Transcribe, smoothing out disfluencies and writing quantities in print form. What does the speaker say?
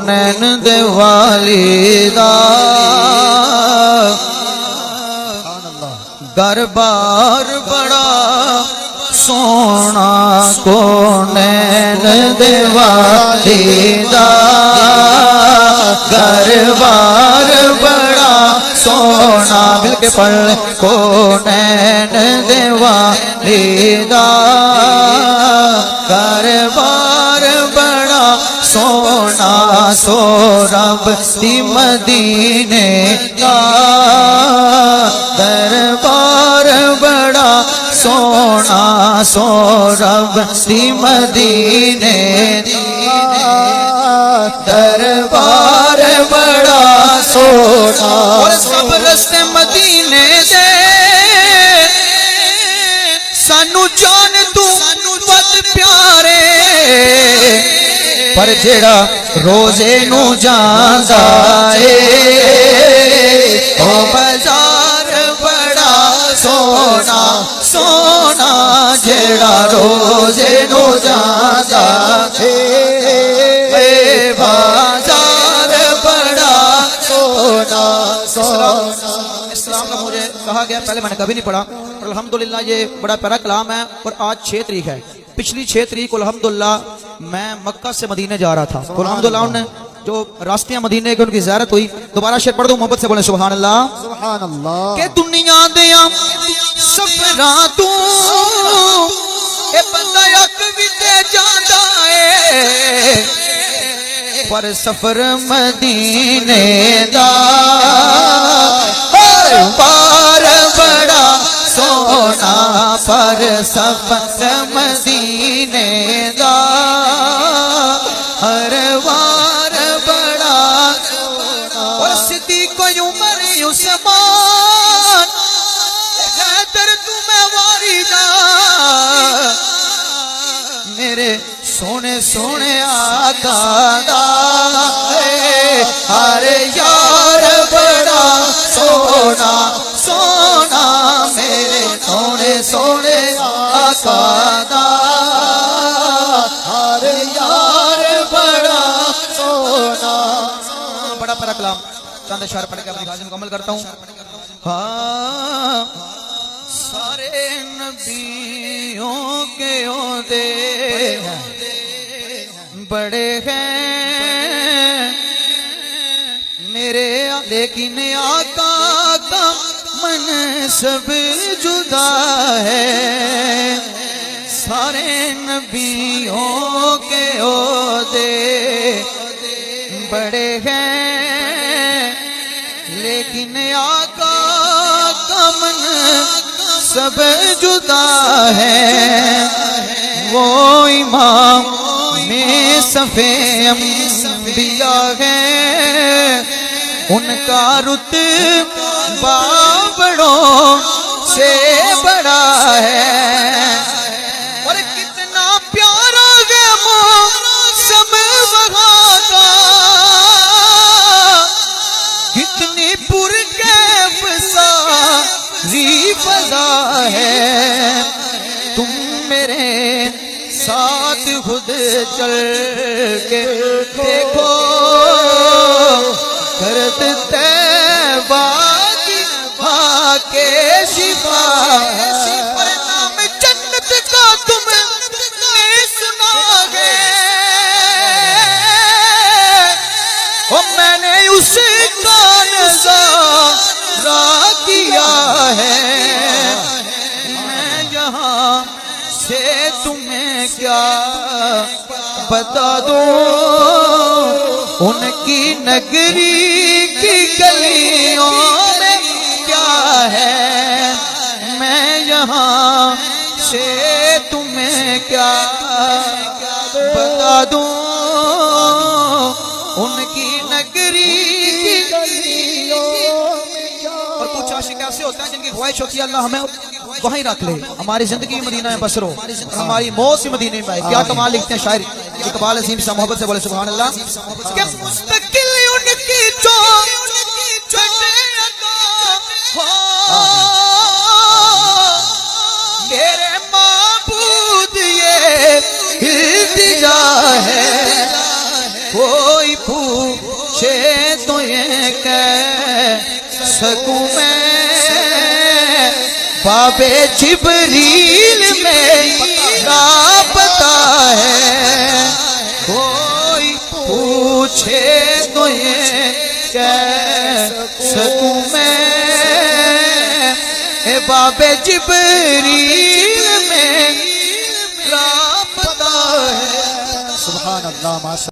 کونین دے والی دا گھر بار بڑا سونا کونین دے والی دا گھر بار بڑا سونا مل کے پڑھ کونین دے والی دا گھر بار بڑا سونا سو رب دی مدینے کا دربار بڑا سونا سو رب دی مدینے کا دربار بڑا سونا اور سب رستے مدینے دے سانو جان تو بد پیارے پر جڑا روزے نو جاندا اے او بازار بڑا سونا سونا جڑا روزے نو جاندا اے بازار بڑا سونا سونا اسلام کا مجھے کہا گیا پہلے میں نے کبھی نہیں پڑھا اور الحمدللہ یہ بڑا پیارا کلام ہے اور آج 6 تاریخ ہے پچھلی 6 تاریخ کو الحمدللہ میں مکہ سے مدینے جا رہا تھا تو الحمدللہ انہوں نے جو راستیاں مدینے کی ان کی زیارت ہوئی دوبارہ شعر پڑھ دوں محبت سے بولیں سبحان اللہ سبحان اللہ کہ دنیا دیاں سفراں تو اے بندہ اک وی تے جاندا اے پر سفر مدینے دا بار بڑا سونا پر سفر مدینے دا ہر وار بڑا سونا اور صدیق عمر عثمان حیدر تمہیں واری جا میرے سونے سونے آقا دا ہر یار بڑا سونا سونا میرے سونے سونے آقا دا ہر یار بڑا سونا بڑا پیارا کلام چند اشعار پڑھ کے اپنی غازی مکمل کرتا ہوں ہاں سارے نبیوں کے عہدے بڑے ہیں میرے لیکن آقا کا منصب جدا ہے سارے نبیوں کے عہدے بڑے ہیں لیکن آقا کا منصب جدا ہے وہ امام میں صفے انبیاء ہے ان کا رتبہ بڑوں سے بڑا ہے اور کتنا پیارا ہے موسم وہاں کا کتنی پرکیف ساری فضا ہے تم میرے ساتھ خود چل کے دیکھو کرت تیبہ کی بھا کے شفا ہے پر نام جنت کا تم نے سنا ہے اور میں نے اس کا نظارہ کیا ہے میں یہاں سے تمہیں کیا بتا دوں ان کی نگری کی گلیوں میں کیا ہے میں یہاں سے تمہیں کیا بتا دوں ان کی نگری کی گلیوں میں کیا اور کچھ عاشق ایسے ہوتے ہیں جن کی خواہش ہوتی ہے اللہ ہمیں وہیں رکھ لے ہماری زندگی مدینہ میں بسرو ہماری موت سے مدینے میں آئے کیا کمال لکھتے ہیں شاعر اقبال عظیم سے محبت سے بولے سبحان اللہ کہ مستقل ان کی جو میرے معبود یہ التجا ہے کوئی پوچھے تو یہ کہہ سکوں میں باب جبریل میرا پتہ ہے کوئی پوچھے تو یہ کہہ سکوں میں باب جبریل میرا پتہ ہے. سبحان اللہ.